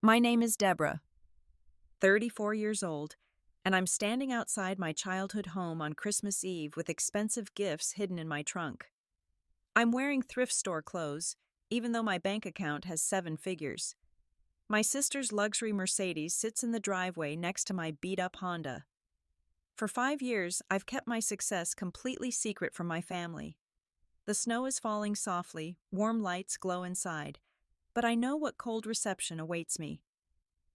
My name is Deborah, 34 years old, and I'm standing outside my childhood home on Christmas Eve with expensive gifts hidden in my trunk. I'm wearing thrift store clothes, even though my bank account has seven figures. My sister's luxury Mercedes sits in the driveway next to my beat-up Honda. For 5 years, I've kept my success completely secret from my family. The snow is falling softly, warm lights glow inside, but I know what cold reception awaits me.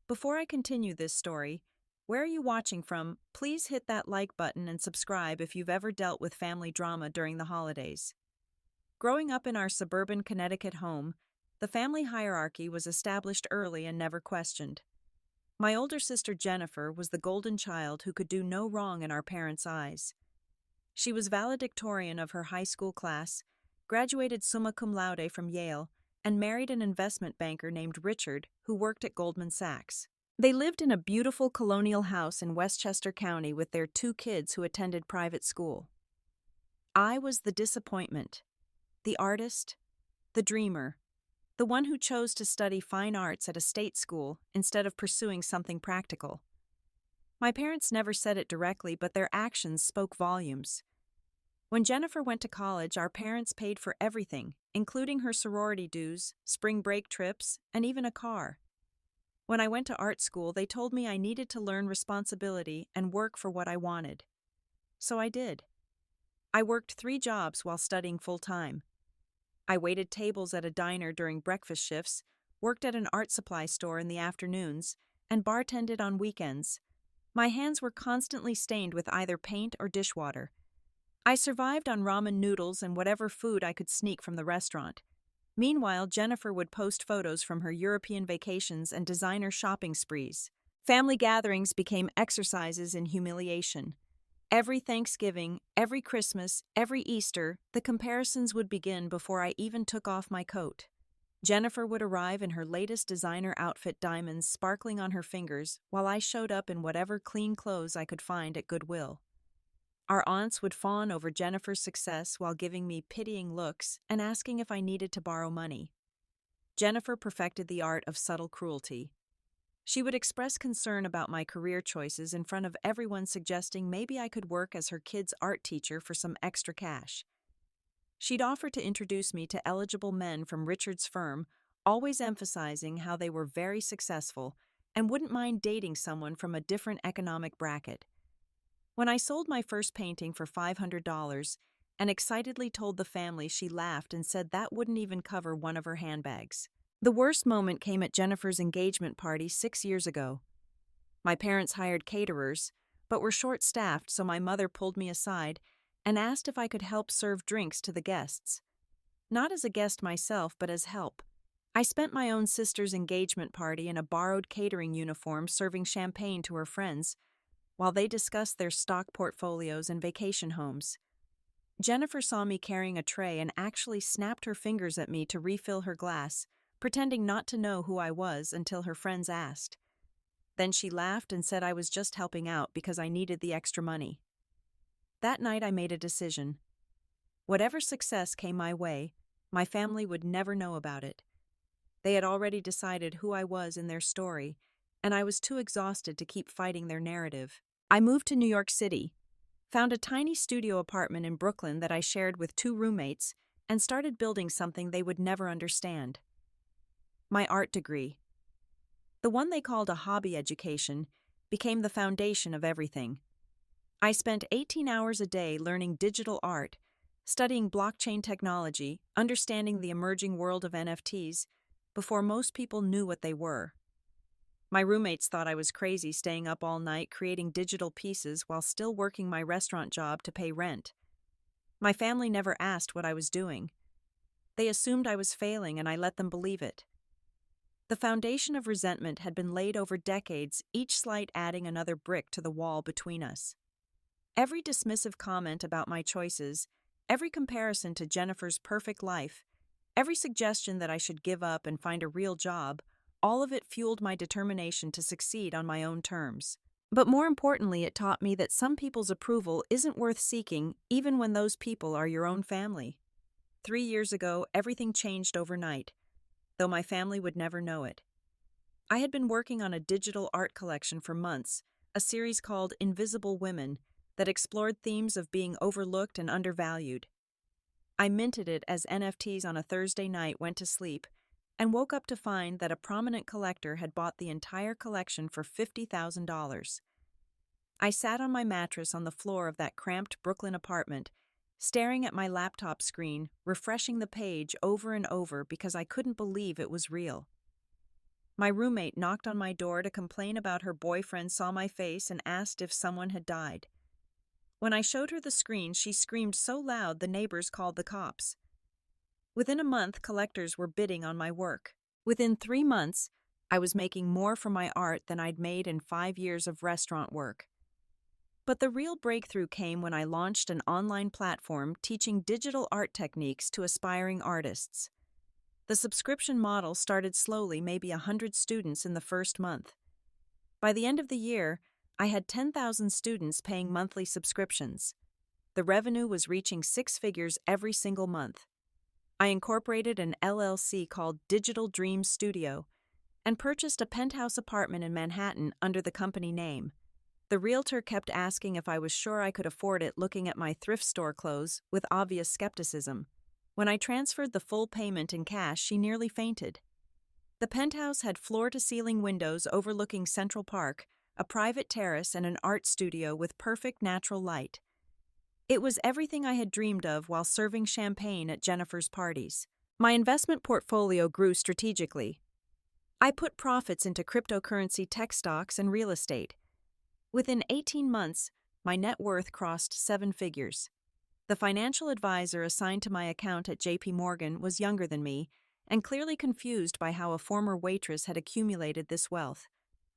Before I continue this story, where are you watching from? Please hit that like button and subscribe if you've ever dealt with family drama during the holidays. Growing up in our suburban Connecticut home, the family hierarchy was established early and never questioned. My older sister Jennifer was the golden child who could do no wrong in our parents' eyes. She was valedictorian of her high school class, graduated summa cum laude from Yale, and married an investment banker named Richard who worked at Goldman Sachs. They lived in a beautiful colonial house in Westchester County with their two kids who attended private school. I was the disappointment, the artist, the dreamer, the one who chose to study fine arts at a state school instead of pursuing something practical. My parents never said it directly, but their actions spoke volumes. When Jennifer went to college, our parents paid for everything, including her sorority dues, spring break trips, and even a car. When I went to art school, they told me I needed to learn responsibility and work for what I wanted. So I did. I worked 3 jobs while studying full-time. I waited tables at a diner during breakfast shifts, worked at an art supply store in the afternoons, and bartended on weekends. My hands were constantly stained with either paint or dishwater. I survived on ramen noodles and whatever food I could sneak from the restaurant. Meanwhile, Jennifer would post photos from her European vacations and designer shopping sprees. Family gatherings became exercises in humiliation. Every Thanksgiving, every Christmas, every Easter, the comparisons would begin before I even took off my coat. Jennifer would arrive in her latest designer outfit, diamonds sparkling on her fingers, while I showed up in whatever clean clothes I could find at Goodwill. Our aunts would fawn over Jennifer's success while giving me pitying looks and asking if I needed to borrow money. Jennifer perfected the art of subtle cruelty. She would express concern about my career choices in front of everyone, suggesting maybe I could work as her kid's art teacher for some extra cash. She'd offer to introduce me to eligible men from Richard's firm, always emphasizing how they were very successful and wouldn't mind dating someone from a different economic bracket. When I sold my first painting for $500 and excitedly told the family, she laughed and said that wouldn't even cover one of her handbags. The worst moment came at Jennifer's engagement party 6 years ago. My parents hired caterers, but were short-staffed, so my mother pulled me aside and asked if I could help serve drinks to the guests. Not as a guest myself, but as help. I spent my own sister's engagement party in a borrowed catering uniform, serving champagne to her friends, while they discussed their stock portfolios and vacation homes. Jennifer saw me carrying a tray and actually snapped her fingers at me to refill her glass, pretending not to know who I was until her friends asked. Then she laughed and said I was just helping out because I needed the extra money. That night I made a decision. Whatever success came my way, my family would never know about it. They had already decided who I was in their story, and I was too exhausted to keep fighting their narrative. I moved to New York City, found a tiny studio apartment in Brooklyn that I shared with 2 roommates, and started building something they would never understand. My art degree, the one they called a hobby education, became the foundation of everything. I spent 18 hours a day learning digital art, studying blockchain technology, understanding the emerging world of NFTs, before most people knew what they were. My roommates thought I was crazy staying up all night creating digital pieces while still working my restaurant job to pay rent. My family never asked what I was doing. They assumed I was failing, and I let them believe it. The foundation of resentment had been laid over decades, each slight adding another brick to the wall between us. Every dismissive comment about my choices, every comparison to Jennifer's perfect life, every suggestion that I should give up and find a real job, all of it fueled my determination to succeed on my own terms. But more importantly, it taught me that some people's approval isn't worth seeking, even when those people are your own family. 3 years ago, everything changed overnight, though my family would never know it. I had been working on a digital art collection for months, a series called Invisible Women that explored themes of being overlooked and undervalued. I minted it as NFTs on a Thursday night, went to sleep, and woke up to find that a prominent collector had bought the entire collection for $50,000. I sat on my mattress on the floor of that cramped Brooklyn apartment, staring at my laptop screen, refreshing the page over and over because I couldn't believe it was real. My roommate knocked on my door to complain about her boyfriend saw my face and asked if someone had died. When I showed her the screen, she screamed so loud the neighbors called the cops. Within a month, collectors were bidding on my work. Within 3 months, I was making more for my art than I'd made in 5 years of restaurant work. But the real breakthrough came when I launched an online platform teaching digital art techniques to aspiring artists. The subscription model started slowly, maybe 100 students in the first month. By the end of the year, I had 10,000 students paying monthly subscriptions. The revenue was reaching 6 figures every single month. I incorporated an LLC called Digital Dreams Studio and purchased a penthouse apartment in Manhattan under the company name. The realtor kept asking if I was sure I could afford it, looking at my thrift store clothes with obvious skepticism. When I transferred the full payment in cash, she nearly fainted. The penthouse had floor-to-ceiling windows overlooking Central Park, a private terrace, and an art studio with perfect natural light. It was everything I had dreamed of while serving champagne at Jennifer's parties. My investment portfolio grew strategically. I put profits into cryptocurrency, tech stocks, and real estate. Within 18 months, my net worth crossed 7 figures. The financial advisor assigned to my account at JP Morgan was younger than me and clearly confused by how a former waitress had accumulated this wealth.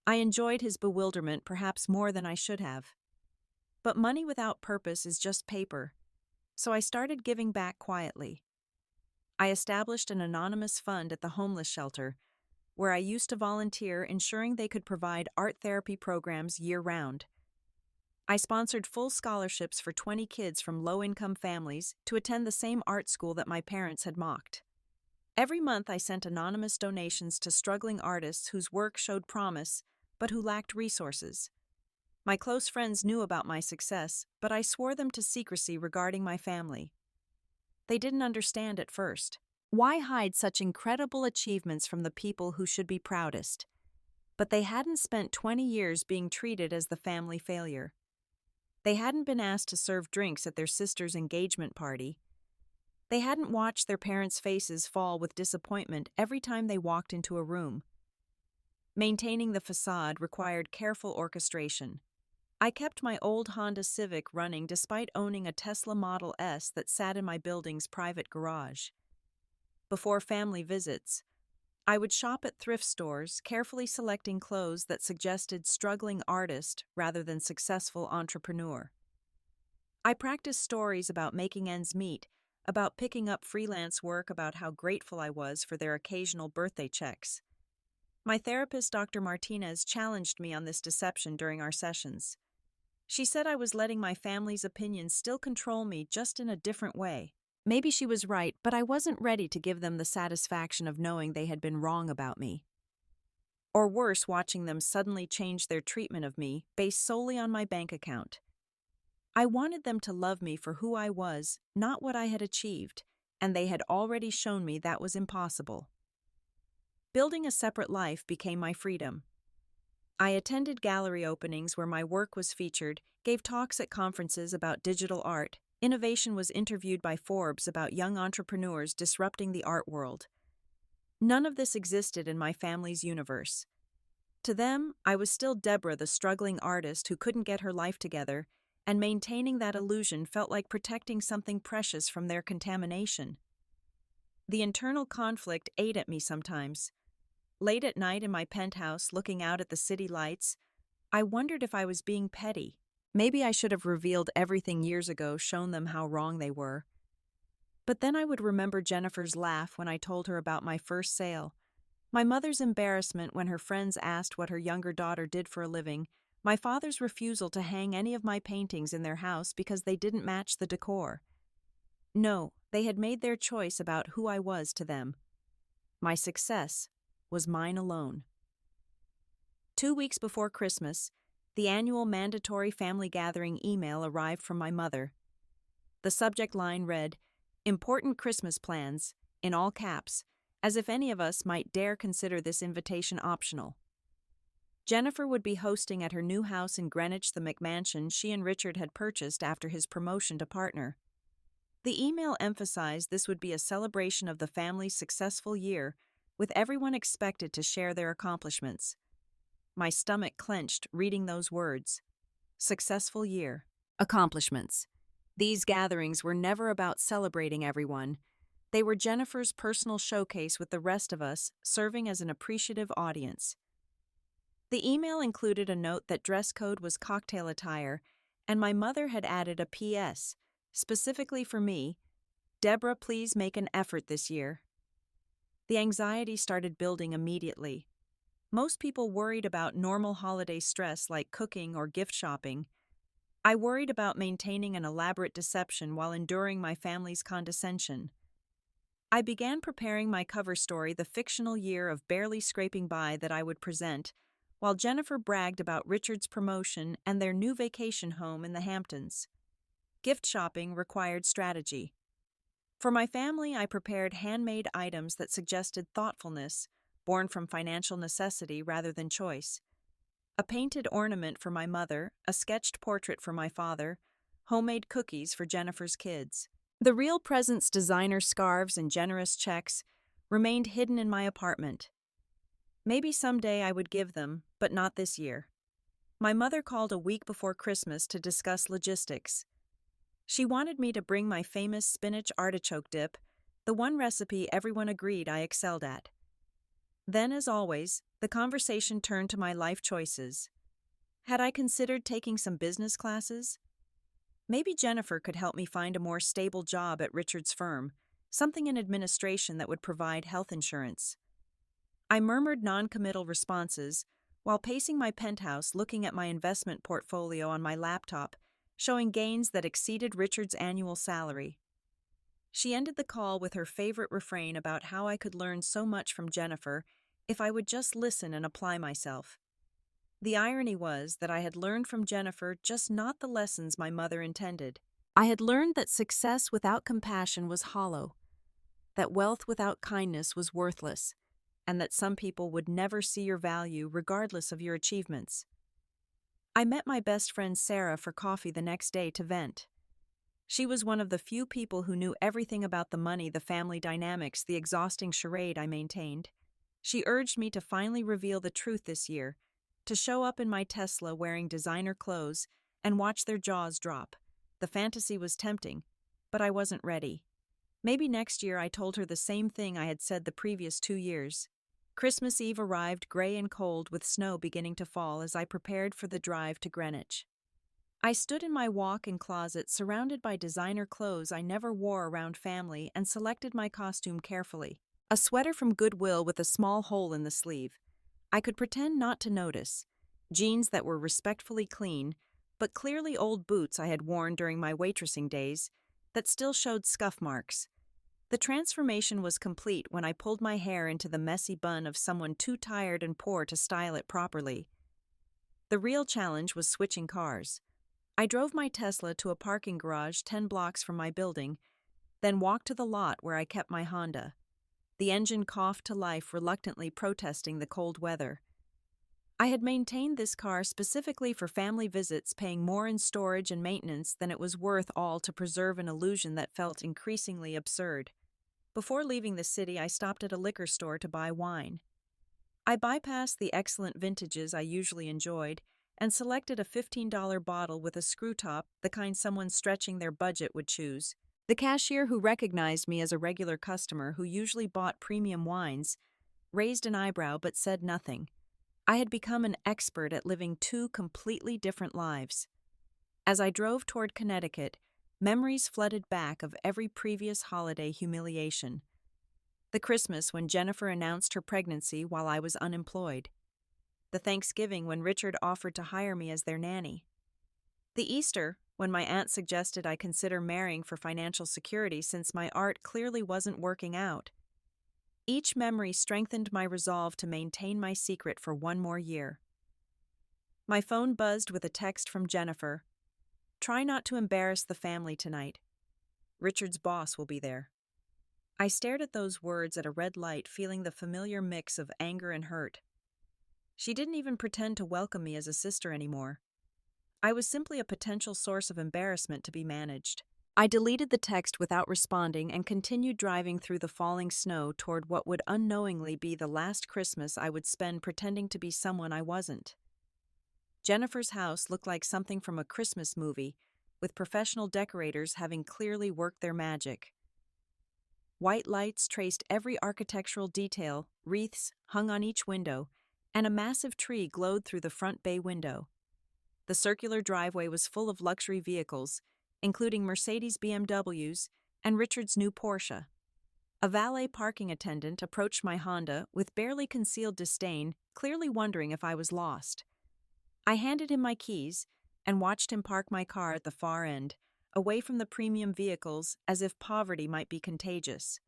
I enjoyed his bewilderment perhaps more than I should have. But money without purpose is just paper, so I started giving back quietly. I established an anonymous fund at the homeless shelter, where I used to volunteer, ensuring they could provide art therapy programs year-round. I sponsored full scholarships for 20 kids from low-income families to attend the same art school that my parents had mocked. Every month I sent anonymous donations to struggling artists whose work showed promise, but who lacked resources. My close friends knew about my success, but I swore them to secrecy regarding my family. They didn't understand at first. Why hide such incredible achievements from the people who should be proudest? But they hadn't spent 20 years being treated as the family failure. They hadn't been asked to serve drinks at their sister's engagement party. They hadn't watched their parents' faces fall with disappointment every time they walked into a room. Maintaining the facade required careful orchestration. I kept my old Honda Civic running despite owning a Tesla Model S that sat in my building's private garage. Before family visits, I would shop at thrift stores, carefully selecting clothes that suggested struggling artist rather than successful entrepreneur. I practiced stories about making ends meet, about picking up freelance work, about how grateful I was for their occasional birthday checks. My therapist, Dr. Martinez, challenged me on this deception during our sessions. She said I was letting my family's opinions still control me, just in a different way. Maybe she was right, but I wasn't ready to give them the satisfaction of knowing they had been wrong about me. Or worse, watching them suddenly change their treatment of me based solely on my bank account. I wanted them to love me for who I was, not what I had achieved, and they had already shown me that was impossible. Building a separate life became my freedom. I attended gallery openings where my work was featured, gave talks at conferences about digital art. Innovation was interviewed by Forbes about young entrepreneurs disrupting the art world. None of this existed in my family's universe. To them, I was still Deborah, the struggling artist who couldn't get her life together, and maintaining that illusion felt like protecting something precious from their contamination. The internal conflict ate at me sometimes. Late at night in my penthouse, looking out at the city lights, I wondered if I was being petty. Maybe I should have revealed everything years ago, shown them how wrong they were. But then I would remember Jennifer's laugh when I told her about my first sale, my mother's embarrassment when her friends asked what her younger daughter did for a living, my father's refusal to hang any of my paintings in their house because they didn't match the decor. No, they had made their choice about who I was to them. My success was mine alone. 2 weeks before Christmas, the annual mandatory family gathering email arrived from my mother. The subject line read, "Important Christmas plans," in all caps, as if any of us might dare consider this invitation optional. Jennifer would be hosting at her new house in Greenwich, the McMansion she and Richard had purchased after his promotion to partner. The email emphasized this would be a celebration of the family's successful year, with everyone expected to share their accomplishments. My stomach clenched reading those words. Successful year. Accomplishments. These gatherings were never about celebrating everyone. They were Jennifer's personal showcase with the rest of us, serving as an appreciative audience. The email included a note that dress code was cocktail attire, and my mother had added a P.S., specifically for me, "Deborah, please make an effort this year." The anxiety started building immediately. Most people worried about normal holiday stress like cooking or gift shopping. I worried about maintaining an elaborate deception while enduring my family's condescension. I began preparing my cover story, the fictional year of barely scraping by that I would present, while Jennifer bragged about Richard's promotion and their new vacation home in the Hamptons. Gift shopping required strategy. For my family, I prepared handmade items that suggested thoughtfulness, born from financial necessity rather than choice. A painted ornament for my mother, a sketched portrait for my father, homemade cookies for Jennifer's kids. The real presents, designer scarves and generous checks, remained hidden in my apartment. Maybe someday I would give them, but not this year. My mother called a week before Christmas to discuss logistics. She wanted me to bring my famous spinach artichoke dip, the one recipe everyone agreed I excelled at. Then, as always, the conversation turned to my life choices. Had I considered taking some business classes? Maybe Jennifer could help me find a more stable job at Richard's firm, something in administration that would provide health insurance. I murmured non-committal responses while pacing my penthouse, looking at my investment portfolio on my laptop, showing gains that exceeded Richard's annual salary. She ended the call with her favorite refrain about how I could learn so much from Jennifer if I would just listen and apply myself. The irony was that I had learned from Jennifer just not the lessons my mother intended. I had learned that success without compassion was hollow, that wealth without kindness was worthless, and that some people would never see your value regardless of your achievements. I met my best friend Sarah for coffee the next day to vent. She was one of the few people who knew everything about the money, the family dynamics, the exhausting charade I maintained. She urged me to finally reveal the truth this year, to show up in my Tesla wearing designer clothes and watch their jaws drop. The fantasy was tempting, but I wasn't ready. Maybe next year, I told her the same thing I had said the previous 2 years. Christmas Eve arrived gray and cold with snow beginning to fall as I prepared for the drive to Greenwich. I stood in my walk-in closet surrounded by designer clothes I never wore around family and selected my costume carefully. A sweater from Goodwill with a small hole in the sleeve. I could pretend not to notice. Jeans that were respectfully clean, but clearly old boots I had worn during my waitressing days that still showed scuff marks. The transformation was complete when I pulled my hair into the messy bun of someone too tired and poor to style it properly. The real challenge was switching cars. I drove my Tesla to a parking garage 10 blocks from my building, then walked to the lot where I kept my Honda. The engine coughed to life, reluctantly protesting the cold weather. I had maintained this car specifically for family visits, paying more in storage and maintenance than it was worth, all to preserve an illusion that felt increasingly absurd. Before leaving the city, I stopped at a liquor store to buy wine. I bypassed the excellent vintages I usually enjoyed and selected a $15 bottle with a screw top, the kind someone stretching their budget would choose. The cashier, who recognized me as a regular customer who usually bought premium wines, raised an eyebrow but said nothing. I had become an expert at living 2 completely different lives. As I drove toward Connecticut, memories flooded back of every previous holiday humiliation. The Christmas when Jennifer announced her pregnancy while I was unemployed. The Thanksgiving when Richard offered to hire me as their nanny. The Easter when my aunt suggested I consider marrying for financial security since my art clearly wasn't working out. Each memory strengthened my resolve to maintain my secret for 1 more year. My phone buzzed with a text from Jennifer. Try not to embarrass the family tonight. Richard's boss will be there. I stared at those words at a red light, feeling the familiar mix of anger and hurt. She didn't even pretend to welcome me as a sister anymore. I was simply a potential source of embarrassment to be managed. I deleted the text without responding and continued driving through the falling snow toward what would unknowingly be the last Christmas I would spend pretending to be someone I wasn't. Jennifer's house looked like something from a Christmas movie, with professional decorators having clearly worked their magic. White lights traced every architectural detail, wreaths hung on each window, and a massive tree glowed through the front bay window. The circular driveway was full of luxury vehicles, including Mercedes BMWs and Richard's new Porsche. A valet parking attendant approached my Honda with barely concealed disdain, clearly wondering if I was lost. I handed him my keys and watched him park my car at the far end, away from the premium vehicles, as if poverty might be contagious.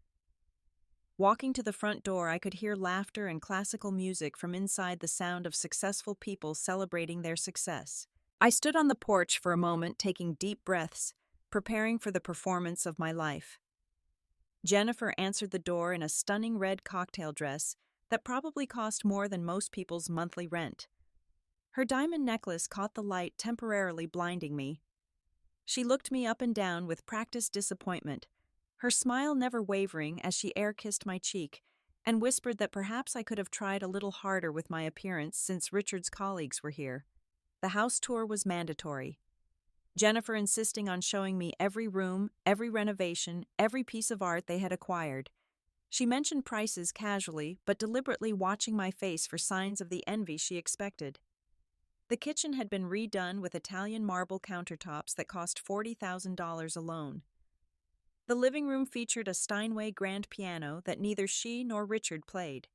Walking to the front door, I could hear laughter and classical music from inside, the sound of successful people celebrating their success. I stood on the porch for a moment, taking deep breaths, preparing for the performance of my life. Jennifer answered the door in a stunning red cocktail dress that probably cost more than most people's monthly rent. Her diamond necklace caught the light, temporarily blinding me. She looked me up and down with practiced disappointment, her smile never wavering as she air-kissed my cheek, and whispered that perhaps I could have tried a little harder with my appearance since Richard's colleagues were here. The house tour was mandatory. Jennifer insisting on showing me every room, every renovation, every piece of art they had acquired. She mentioned prices casually, but deliberately watching my face for signs of the envy she expected. The kitchen had been redone with Italian marble countertops that cost $40,000 alone. The living room featured a Steinway grand piano that neither she nor Richard played.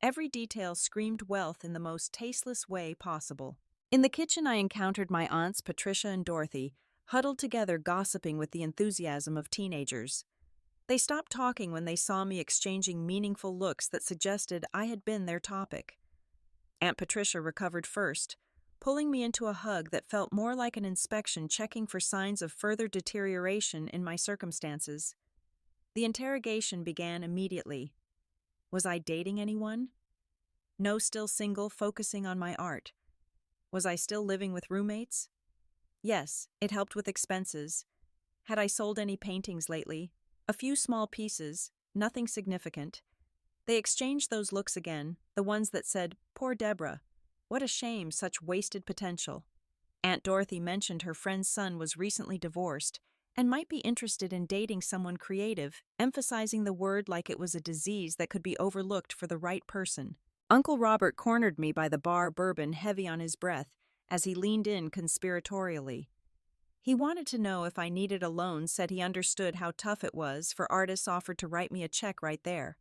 Every detail screamed wealth in the most tasteless way possible. In the kitchen, I encountered my aunts Patricia and Dorothy, huddled together gossiping with the enthusiasm of teenagers. They stopped talking when they saw me exchanging meaningful looks that suggested I had been their topic. Aunt Patricia recovered first, pulling me into a hug that felt more like an inspection, checking for signs of further deterioration in my circumstances. The interrogation began immediately. Was I dating anyone? No, still single, focusing on my art. Was I still living with roommates? Yes, it helped with expenses. Had I sold any paintings lately? A few small pieces, nothing significant. They exchanged those looks again, the ones that said, "Poor Deborah. What a shame, such wasted potential." Aunt Dorothy mentioned her friend's son was recently divorced and might be interested in dating someone creative, emphasizing the word like it was a disease that could be overlooked for the right person. Uncle Robert cornered me by the bar, bourbon heavy on his breath, as he leaned in conspiratorially. He wanted to know if I needed a loan, said he understood how tough it was for artists, offered to write me a check right there.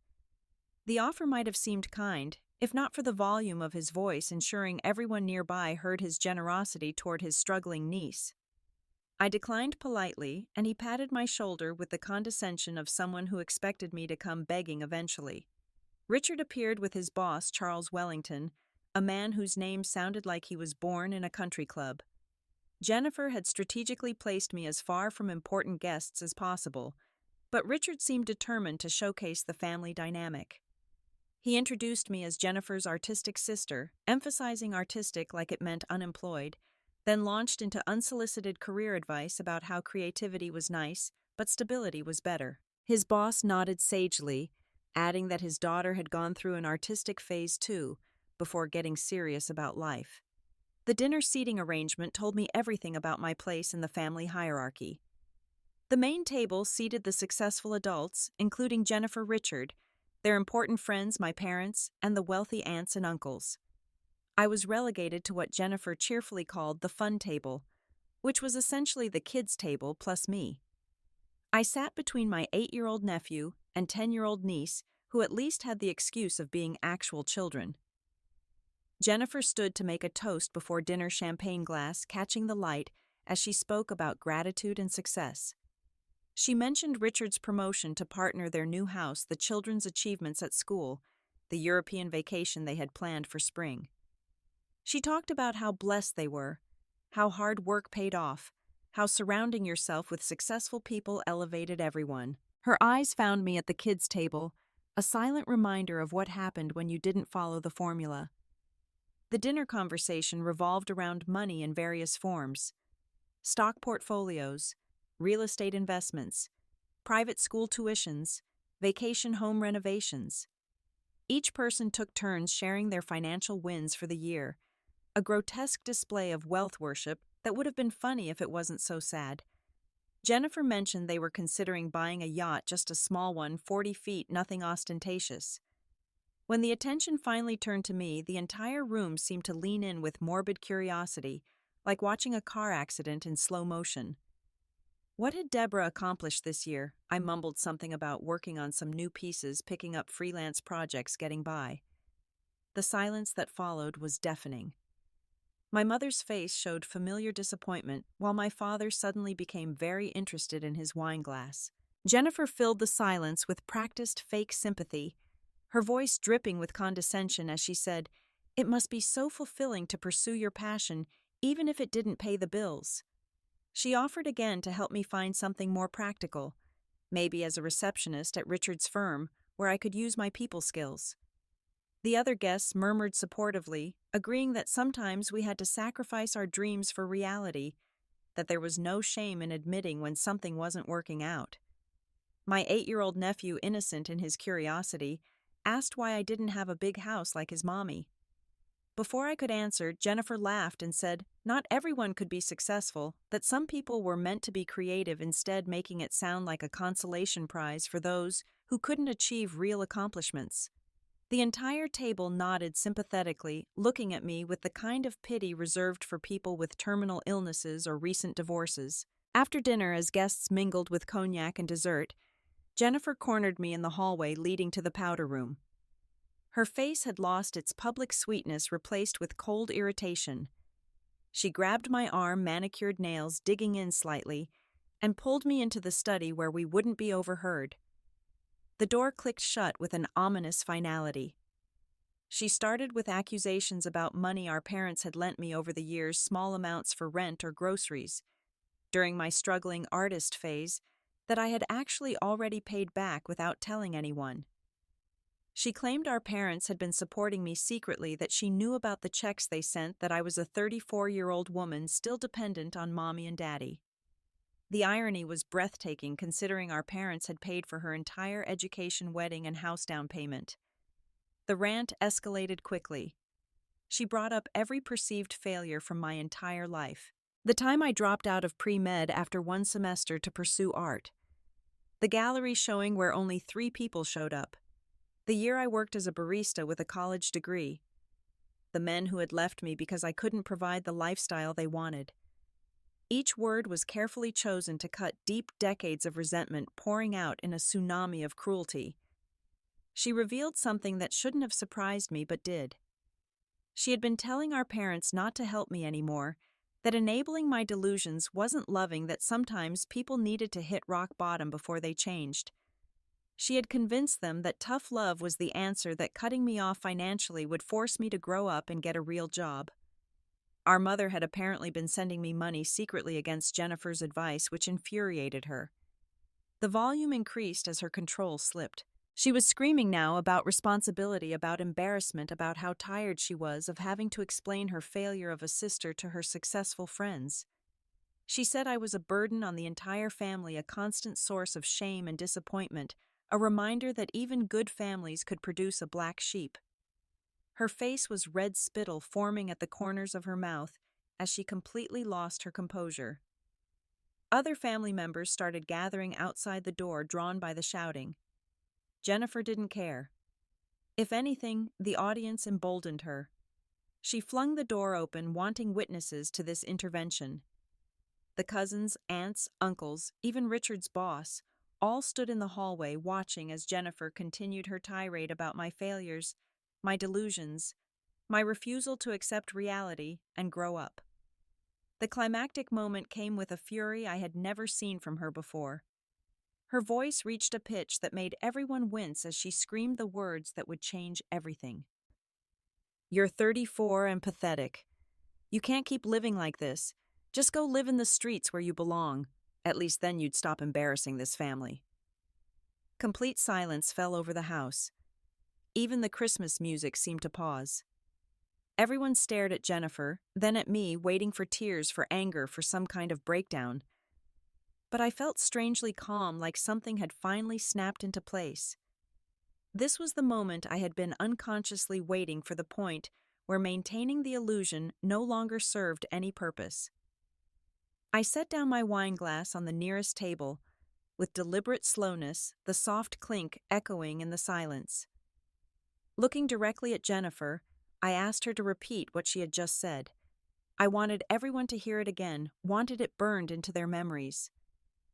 The offer might have seemed kind, if not for the volume of his voice, ensuring everyone nearby heard his generosity toward his struggling niece. I declined politely, and he patted my shoulder with the condescension of someone who expected me to come begging eventually. Richard appeared with his boss, Charles Wellington, a man whose name sounded like he was born in a country club. Jennifer had strategically placed me as far from important guests as possible, but Richard seemed determined to showcase the family dynamic. He introduced me as Jennifer's artistic sister, emphasizing artistic like it meant unemployed, then launched into unsolicited career advice about how creativity was nice, but stability was better. His boss nodded sagely, adding that his daughter had gone through an artistic phase too, before getting serious about life. The dinner seating arrangement told me everything about my place in the family hierarchy. The main table seated the successful adults, including Jennifer, Richard, their important friends, my parents, and the wealthy aunts and uncles. I was relegated to what Jennifer cheerfully called the fun table, which was essentially the kids' table plus me. I sat between my 8-year-old nephew and 10-year-old niece, who at least had the excuse of being actual children. Jennifer stood to make a toast before dinner, champagne glass catching the light as she spoke about gratitude and success. She mentioned Richard's promotion to partner, their new house, the children's achievements at school, the European vacation they had planned for spring. She talked about how blessed they were, how hard work paid off, how surrounding yourself with successful people elevated everyone. Her eyes found me at the kids' table, a silent reminder of what happened when you didn't follow the formula. The dinner conversation revolved around money in various forms: stock portfolios, real estate investments, private school tuitions, vacation home renovations. Each person took turns sharing their financial wins for the year, a grotesque display of wealth worship that would have been funny if it wasn't so sad. Jennifer mentioned they were considering buying a yacht, just a small one, 40 feet, nothing ostentatious. When the attention finally turned to me, the entire room seemed to lean in with morbid curiosity, like watching a car accident in slow motion. What had Deborah accomplished this year? I mumbled something about working on some new pieces, picking up freelance projects, getting by. The silence that followed was deafening. My mother's face showed familiar disappointment, while my father suddenly became very interested in his wine glass. Jennifer filled the silence with practiced fake sympathy, her voice dripping with condescension as she said, "It must be so fulfilling to pursue your passion, even if it didn't pay the bills." She offered again to help me find something more practical, maybe as a receptionist at Richard's firm, where I could use my people skills. The other guests murmured supportively, agreeing that sometimes we had to sacrifice our dreams for reality, that there was no shame in admitting when something wasn't working out. My 8-year-old nephew, innocent in his curiosity, asked why I didn't have a big house like his mommy. Before I could answer, Jennifer laughed and said not everyone could be successful, that some people were meant to be creative, instead making it sound like a consolation prize for those who couldn't achieve real accomplishments. The entire table nodded sympathetically, looking at me with the kind of pity reserved for people with terminal illnesses or recent divorces. After dinner, as guests mingled with cognac and dessert, Jennifer cornered me in the hallway leading to the powder room. Her face had lost its public sweetness, replaced with cold irritation. She grabbed my arm, manicured nails, digging in slightly, and pulled me into the study where we wouldn't be overheard. The door clicked shut with an ominous finality. She started with accusations about money our parents had lent me over the years, small amounts for rent or groceries, during my struggling artist phase, that I had actually already paid back without telling anyone. She claimed our parents had been supporting me secretly, that she knew about the checks they sent, that I was a 34-year-old woman still dependent on mommy and daddy. The irony was breathtaking, considering our parents had paid for her entire education, wedding, and house down payment. The rant escalated quickly. She brought up every perceived failure from my entire life. The time I dropped out of pre-med after one semester to pursue art. The gallery showing where only 3 people showed up. The year I worked as a barista with a college degree. The men who had left me because I couldn't provide the lifestyle they wanted. Each word was carefully chosen to cut deep decades of resentment pouring out in a tsunami of cruelty. She revealed something that shouldn't have surprised me but did. She had been telling our parents not to help me anymore, that enabling my delusions wasn't loving, that sometimes people needed to hit rock bottom before they changed. She had convinced them that tough love was the answer, that cutting me off financially would force me to grow up and get a real job. Our mother had apparently been sending me money secretly against Jennifer's advice, which infuriated her. The volume increased as her control slipped. She was screaming now about responsibility, about embarrassment, about how tired she was of having to explain her failure of a sister to her successful friends. She said I was a burden on the entire family, a constant source of shame and disappointment, a reminder that even good families could produce a black sheep. Her face was red spittle forming at the corners of her mouth as she completely lost her composure. Other family members started gathering outside the door, drawn by the shouting. Jennifer didn't care. If anything, the audience emboldened her. She flung the door open, wanting witnesses to this intervention. The cousins, aunts, uncles, even Richard's boss, all stood in the hallway watching as Jennifer continued her tirade about my failures, my delusions, my refusal to accept reality and grow up. The climactic moment came with a fury I had never seen from her before. Her voice reached a pitch that made everyone wince as she screamed the words that would change everything. You're 34 and pathetic. You can't keep living like this. Just go live in the streets where you belong. At least then you'd stop embarrassing this family." Complete silence fell over the house. Even the Christmas music seemed to pause. Everyone stared at Jennifer, then at me, waiting for tears, for anger, for some kind of breakdown. But I felt strangely calm, like something had finally snapped into place. This was the moment I had been unconsciously waiting for, the point where maintaining the illusion no longer served any purpose. I set down my wine glass on the nearest table, with deliberate slowness, the soft clink echoing in the silence. Looking directly at Jennifer, I asked her to repeat what she had just said. I wanted everyone to hear it again, wanted it burned into their memories.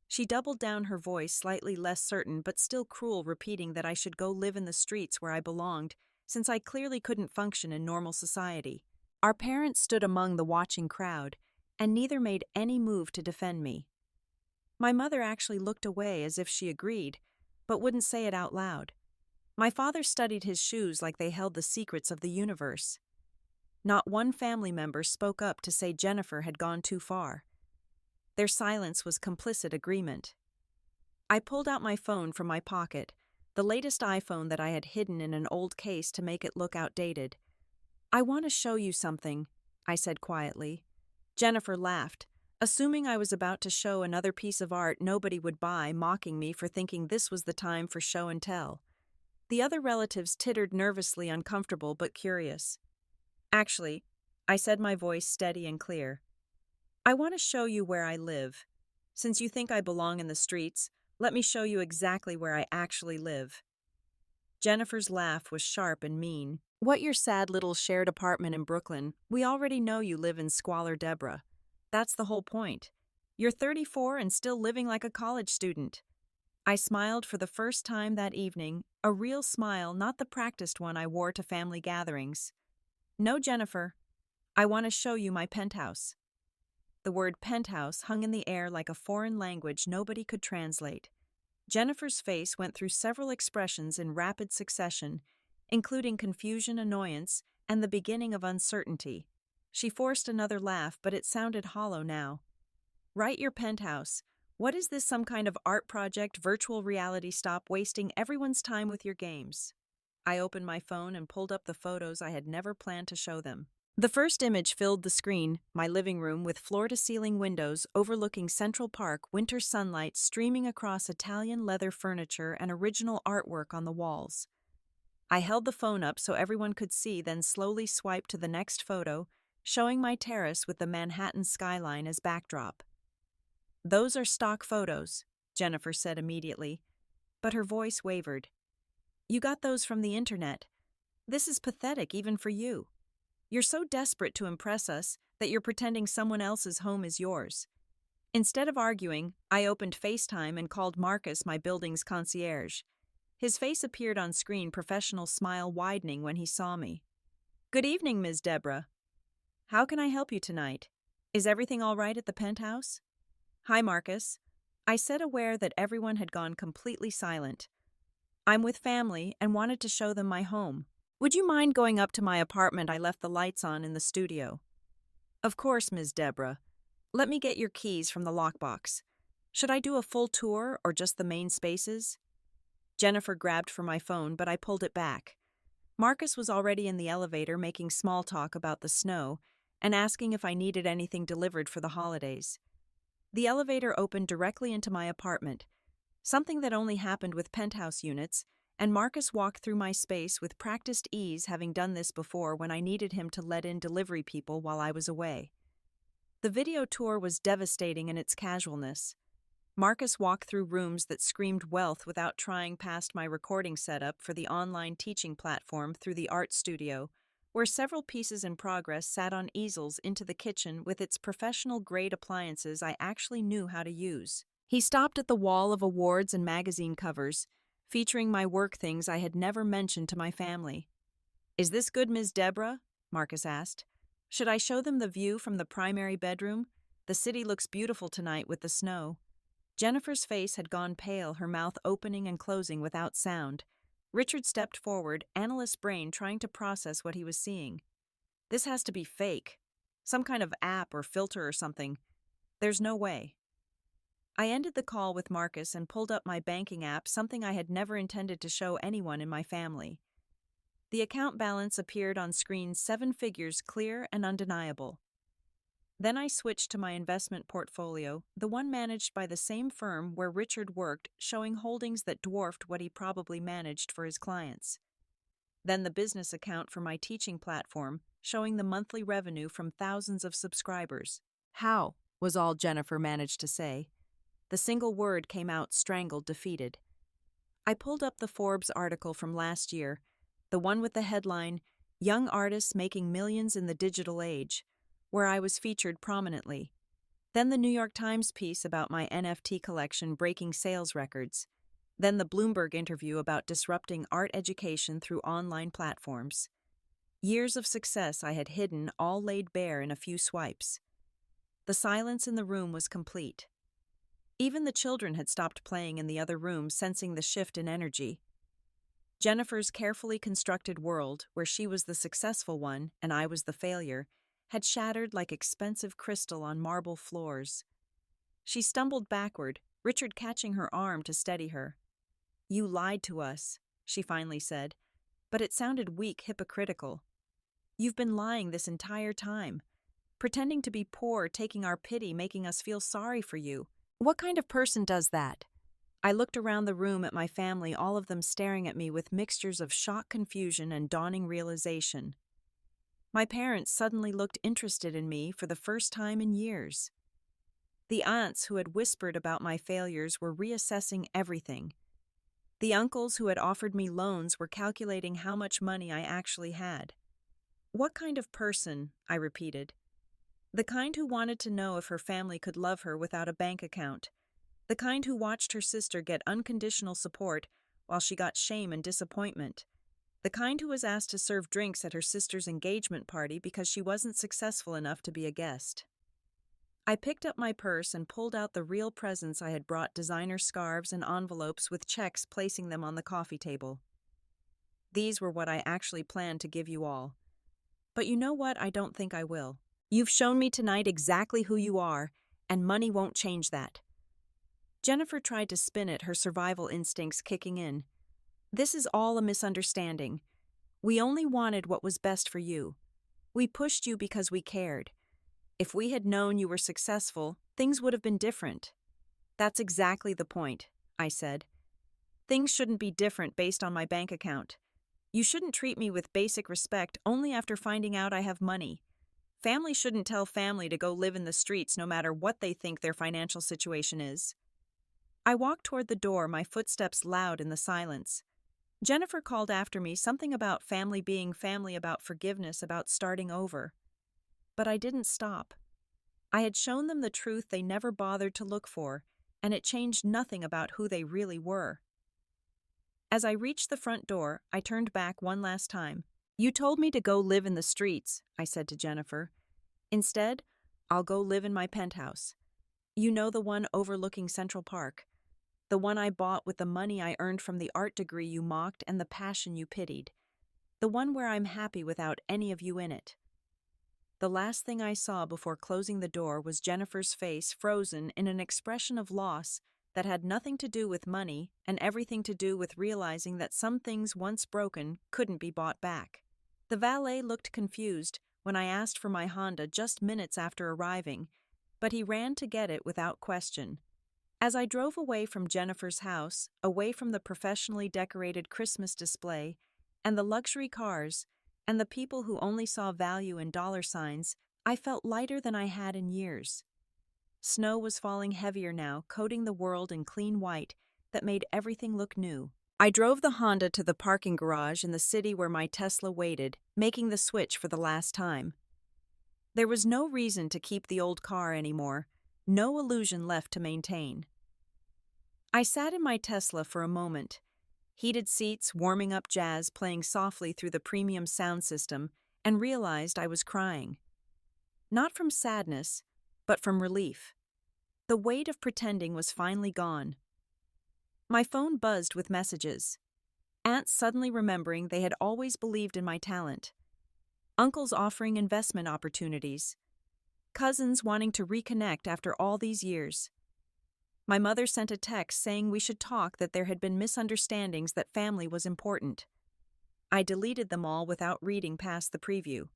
She doubled down, her voice slightly less certain but still cruel, repeating that I should go live in the streets where I belonged, since I clearly couldn't function in normal society. Our parents stood among the watching crowd, and neither made any move to defend me. My mother actually looked away as if she agreed, but wouldn't say it out loud. My father studied his shoes like they held the secrets of the universe. Not one family member spoke up to say Jennifer had gone too far. Their silence was complicit agreement. I pulled out my phone from my pocket, the latest iPhone that I had hidden in an old case to make it look outdated. "I want to show you something," I said quietly. Jennifer laughed, assuming I was about to show another piece of art nobody would buy, mocking me for thinking this was the time for show and tell. The other relatives tittered nervously, uncomfortable but curious. "Actually," I said, my voice steady and clear, "I want to show you where I live. Since you think I belong in the streets, let me show you exactly where I actually live." Jennifer's laugh was sharp and mean. "What, your sad little shared apartment in Brooklyn? We already know you live in squalor, Deborah. That's the whole point. You're 34 and still living like a college student." I smiled for the first time that evening, a real smile, not the practiced one I wore to family gatherings. "No, Jennifer. I want to show you my penthouse." The word penthouse hung in the air like a foreign language nobody could translate. Jennifer's face went through several expressions in rapid succession, including confusion, annoyance, and the beginning of uncertainty. She forced another laugh, but it sounded hollow now. "Right, your penthouse. What is this, some kind of art project, virtual reality? Stop wasting everyone's time with your games." I opened my phone and pulled up the photos I had never planned to show them. The first image filled the screen, my living room with floor-to-ceiling windows overlooking Central Park, winter sunlight streaming across Italian leather furniture and original artwork on the walls. I held the phone up so everyone could see, then slowly swiped to the next photo, showing my terrace with the Manhattan skyline as backdrop. "Those are stock photos," Jennifer said immediately, but her voice wavered. "You got those from the internet. This is pathetic even for you. You're so desperate to impress us that you're pretending someone else's home is yours." Instead of arguing, I opened FaceTime and called Marcus, my building's concierge. His face appeared on screen, professional smile widening when he saw me. "Good evening, Ms. Deborah. How can I help you tonight? Is everything all right at the penthouse?" "Hi, Marcus," I said, aware that everyone had gone completely silent. "I'm with family and wanted to show them my home. Would you mind going up to my apartment? I left the lights on in the studio." "Of course, Ms. Deborah. Let me get your keys from the lockbox. Should I do a full tour or just the main spaces?" Jennifer grabbed for my phone, but I pulled it back. Marcus was already in the elevator making small talk about the snow and asking if I needed anything delivered for the holidays. The elevator opened directly into my apartment, something that only happened with penthouse units, and Marcus walked through my space with practiced ease, having done this before when I needed him to let in delivery people while I was away. The video tour was devastating in its casualness. Marcus walked through rooms that screamed wealth without trying past my recording setup for the online teaching platform through the art studio, where several pieces in progress sat on easels, into the kitchen with its professional-grade appliances I actually knew how to use. He stopped at the wall of awards and magazine covers, featuring my work things I had never mentioned to my family. "Is this good, Ms. Deborah?" Marcus asked. "Should I show them the view from the primary bedroom? The city looks beautiful tonight with the snow." Jennifer's face had gone pale, her mouth opening and closing without sound. Richard stepped forward, analyst brain trying to process what he was seeing. This has to be fake. Some kind of app or filter or something. There's no way. I ended the call with Marcus and pulled up my banking app, something I had never intended to show anyone in my family. The account balance appeared on screen, 7 figures, clear and undeniable. Then I switched to my investment portfolio, the one managed by the same firm where Richard worked, showing holdings that dwarfed what he probably managed for his clients. Then the business account for my teaching platform, showing the monthly revenue from thousands of subscribers. How, was all Jennifer managed to say. The single word came out strangled, defeated. I pulled up the Forbes article from last year, the one with the headline, Young Artists Making Millions in the Digital Age, where I was featured prominently. Then the New York Times piece about my NFT collection breaking sales records. Then the Bloomberg interview about disrupting art education through online platforms. Years of success I had hidden, all laid bare in a few swipes. The silence in the room was complete. Even the children had stopped playing in the other room, sensing the shift in energy. Jennifer's carefully constructed world, where she was the successful one and I was the failure, had shattered like expensive crystal on marble floors. She stumbled backward, Richard catching her arm to steady her. "You lied to us," she finally said, but it sounded weak, hypocritical. "You've been lying this entire time, pretending to be poor, taking our pity, making us feel sorry for you. What kind of person does that?" I looked around the room at my family, all of them staring at me with mixtures of shock, confusion, and dawning realization. My parents suddenly looked interested in me for the first time in years. The aunts who had whispered about my failures were reassessing everything. The uncles who had offered me loans were calculating how much money I actually had. "What kind of person?" I repeated. "The kind who wanted to know if her family could love her without a bank account. The kind who watched her sister get unconditional support while she got shame and disappointment. The kind who was asked to serve drinks at her sister's engagement party because she wasn't successful enough to be a guest." I picked up my purse and pulled out the real presents I had brought, designer scarves and envelopes with checks, placing them on the coffee table. "These were what I actually planned to give you all. But you know what? I don't think I will. You've shown me tonight exactly who you are, and money won't change that." Jennifer tried to spin it, her survival instincts kicking in. "This is all a misunderstanding. We only wanted what was best for you. We pushed you because we cared. If we had known you were successful, things would have been different." "That's exactly the point," I said. "Things shouldn't be different based on my bank account. You shouldn't treat me with basic respect only after finding out I have money. Family shouldn't tell family to go live in the streets no matter what they think their financial situation is." I walked toward the door, my footsteps loud in the silence. Jennifer called after me, something about family being family, about forgiveness, about starting over. But I didn't stop. I had shown them the truth they never bothered to look for, and it changed nothing about who they really were. As I reached the front door, I turned back one last time. "You told me to go live in the streets," I said to Jennifer. "Instead, I'll go live in my penthouse. You know, the one overlooking Central Park. The one I bought with the money I earned from the art degree you mocked and the passion you pitied. The one where I'm happy without any of you in it." The last thing I saw before closing the door was Jennifer's face, frozen in an expression of loss that had nothing to do with money and everything to do with realizing that some things once broken couldn't be bought back. The valet looked confused when I asked for my Honda just minutes after arriving, but he ran to get it without question. As I drove away from Jennifer's house, away from the professionally decorated Christmas display, and the luxury cars, and the people who only saw value in dollar signs, I felt lighter than I had in years. Snow was falling heavier now, coating the world in clean white that made everything look new. I drove the Honda to the parking garage in the city where my Tesla waited, making the switch for the last time. There was no reason to keep the old car anymore, no illusion left to maintain. I sat in my Tesla for a moment. Heated seats, warming up jazz playing softly through the premium sound system, and realized I was crying. Not from sadness, but from relief. The weight of pretending was finally gone. My phone buzzed with messages. Aunts suddenly remembering they had always believed in my talent. Uncles offering investment opportunities. Cousins wanting to reconnect after all these years. My mother sent a text saying we should talk, that there had been misunderstandings, that family was important. I deleted them all without reading past the preview.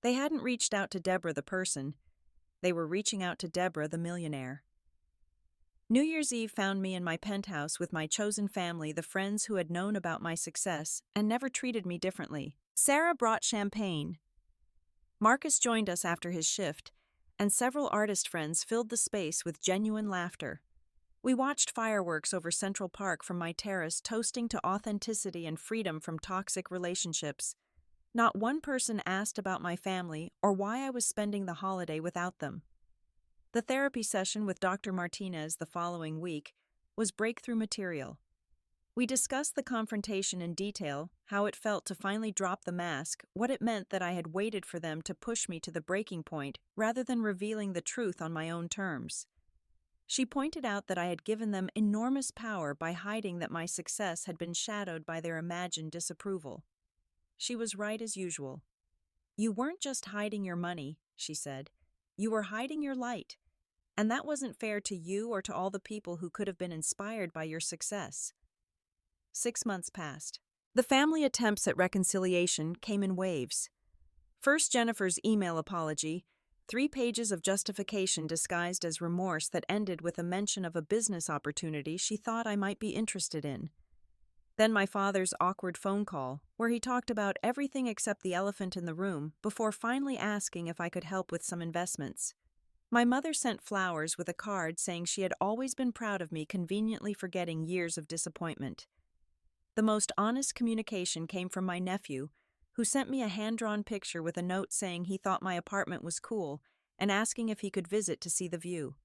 They hadn't reached out to Deborah the person. They were reaching out to Deborah the millionaire. New Year's Eve found me in my penthouse with my chosen family, the friends who had known about my success and never treated me differently. Sarah brought champagne. Marcus joined us after his shift, and several artist friends filled the space with genuine laughter. We watched fireworks over Central Park from my terrace, toasting to authenticity and freedom from toxic relationships. Not one person asked about my family or why I was spending the holiday without them. The therapy session with Dr. Martinez the following week was breakthrough material. We discussed the confrontation in detail, how it felt to finally drop the mask, what it meant that I had waited for them to push me to the breaking point rather than revealing the truth on my own terms. She pointed out that I had given them enormous power by hiding that my success had been shadowed by their imagined disapproval. She was right as usual. You weren't just hiding your money, she said. You were hiding your light. And that wasn't fair to you or to all the people who could have been inspired by your success. 6 months passed. The family attempts at reconciliation came in waves. First, Jennifer's email apology, 3 pages of justification disguised as remorse that ended with a mention of a business opportunity she thought I might be interested in. Then my father's awkward phone call, where he talked about everything except the elephant in the room before finally asking if I could help with some investments. My mother sent flowers with a card saying she had always been proud of me, conveniently forgetting years of disappointment. The most honest communication came from my nephew, who sent me a hand-drawn picture with a note saying he thought my apartment was cool and asking if he could visit to see the view.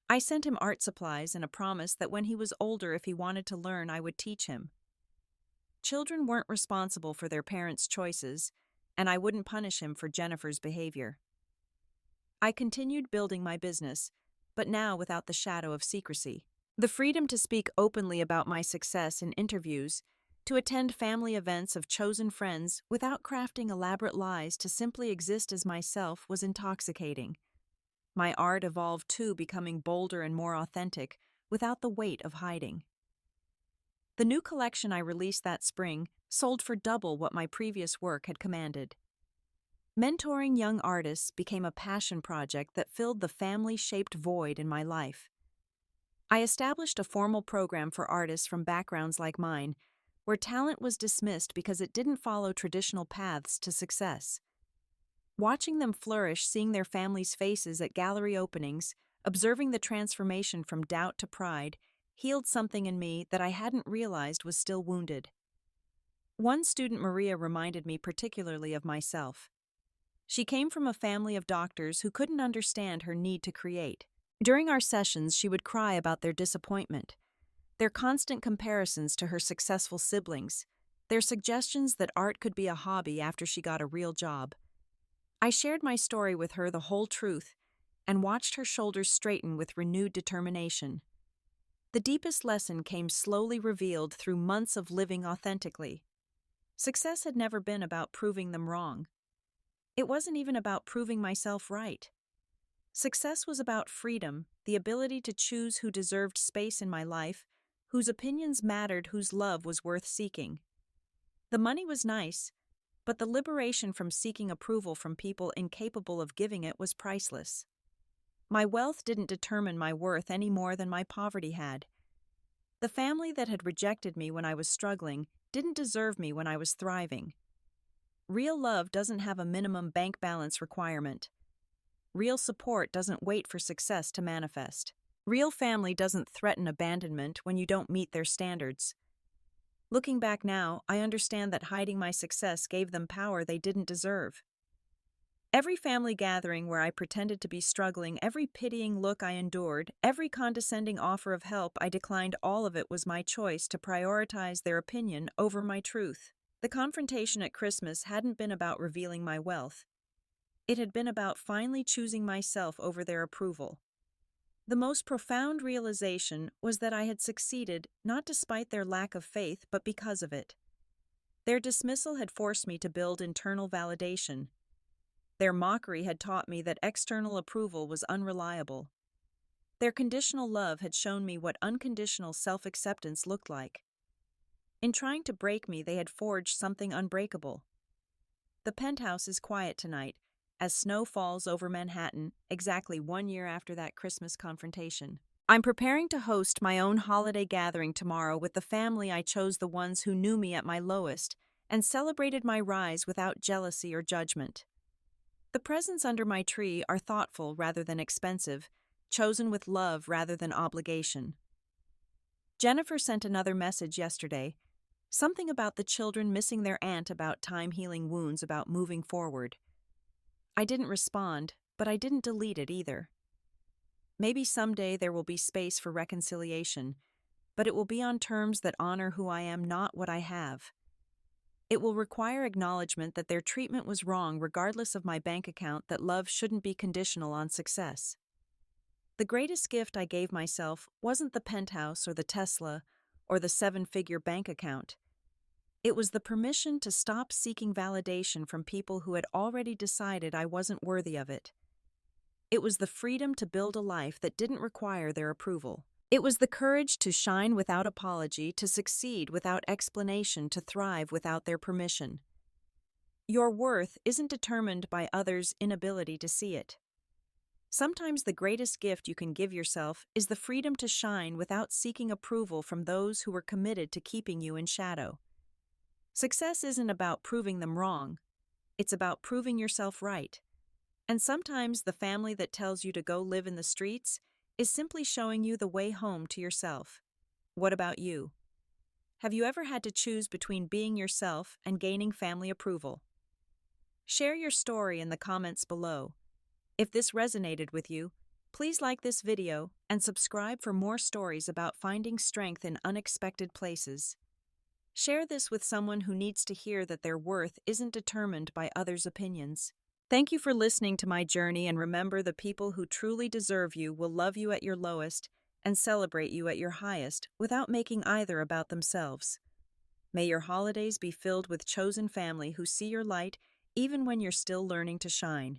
I sent him art supplies and a promise that when he was older, if he wanted to learn, I would teach him. Children weren't responsible for their parents' choices, and I wouldn't punish him for Jennifer's behavior. I continued building my business, but now without the shadow of secrecy. The freedom to speak openly about my success in interviews, to attend family events of chosen friends without crafting elaborate lies to simply exist as myself, was intoxicating. My art evolved too, becoming bolder and more authentic, without the weight of hiding. The new collection I released that spring sold for double what my previous work had commanded. Mentoring young artists became a passion project that filled the family-shaped void in my life. I established a formal program for artists from backgrounds like mine, where talent was dismissed because it didn't follow traditional paths to success. Watching them flourish, seeing their families' faces at gallery openings, observing the transformation from doubt to pride, healed something in me that I hadn't realized was still wounded. One student, Maria, reminded me particularly of myself. She came from a family of doctors who couldn't understand her need to create. During our sessions, she would cry about their disappointment, their constant comparisons to her successful siblings, their suggestions that art could be a hobby after she got a real job. I shared my story with her, the whole truth, and watched her shoulders straighten with renewed determination. The deepest lesson came slowly revealed through months of living authentically. Success had never been about proving them wrong. It wasn't even about proving myself right. Success was about freedom, the ability to choose who deserved space in my life, whose opinions mattered, whose love was worth seeking. The money was nice, but the liberation from seeking approval from people incapable of giving it was priceless. My wealth didn't determine my worth any more than my poverty had. The family that had rejected me when I was struggling didn't deserve me when I was thriving. Real love doesn't have a minimum bank balance requirement. Real support doesn't wait for success to manifest. Real family doesn't threaten abandonment when you don't meet their standards. Looking back now, I understand that hiding my success gave them power they didn't deserve. Every family gathering where I pretended to be struggling, every pitying look I endured, every condescending offer of help I declined, all of it was my choice to prioritize their opinion over my truth. The confrontation at Christmas hadn't been about revealing my wealth. It had been about finally choosing myself over their approval. The most profound realization was that I had succeeded not despite their lack of faith, but because of it. Their dismissal had forced me to build internal validation. Their mockery had taught me that external approval was unreliable. Their conditional love had shown me what unconditional self-acceptance looked like. In trying to break me, they had forged something unbreakable. The penthouse is quiet tonight, as snow falls over Manhattan, exactly 1 year after that Christmas confrontation. I'm preparing to host my own holiday gathering tomorrow with the family I chose, the ones who knew me at my lowest and celebrated my rise without jealousy or judgment. The presents under my tree are thoughtful rather than expensive, chosen with love rather than obligation. Jennifer sent another message yesterday, something about the children missing their aunt, about time healing wounds, about moving forward. I didn't respond, but I didn't delete it either. Maybe someday there will be space for reconciliation, but it will be on terms that honor who I am, not what I have. It will require acknowledgement that their treatment was wrong, regardless of my bank account, that love shouldn't be conditional on success. The greatest gift I gave myself wasn't the penthouse or the Tesla or the 7-figure bank account. It was the permission to stop seeking validation from people who had already decided I wasn't worthy of it. It was the freedom to build a life that didn't require their approval. It was the courage to shine without apology, to succeed without explanation, to thrive without their permission. Your worth isn't determined by others' inability to see it. Sometimes the greatest gift you can give yourself is the freedom to shine without seeking approval from those who were committed to keeping you in shadow. Success isn't about proving them wrong. It's about proving yourself right. And sometimes the family that tells you to go live in the streets is simply showing you the way home to yourself. What about you? Have you ever had to choose between being yourself and gaining family approval? Share your story in the comments below. If this resonated with you, please like this video and subscribe for more stories about finding strength in unexpected places. Share this with someone who needs to hear that their worth isn't determined by others' opinions. Thank you for listening to my journey, and remember, the people who truly deserve you will love you at your lowest and celebrate you at your highest without making either about themselves. May your holidays be filled with chosen family who see your light even when you're still learning to shine.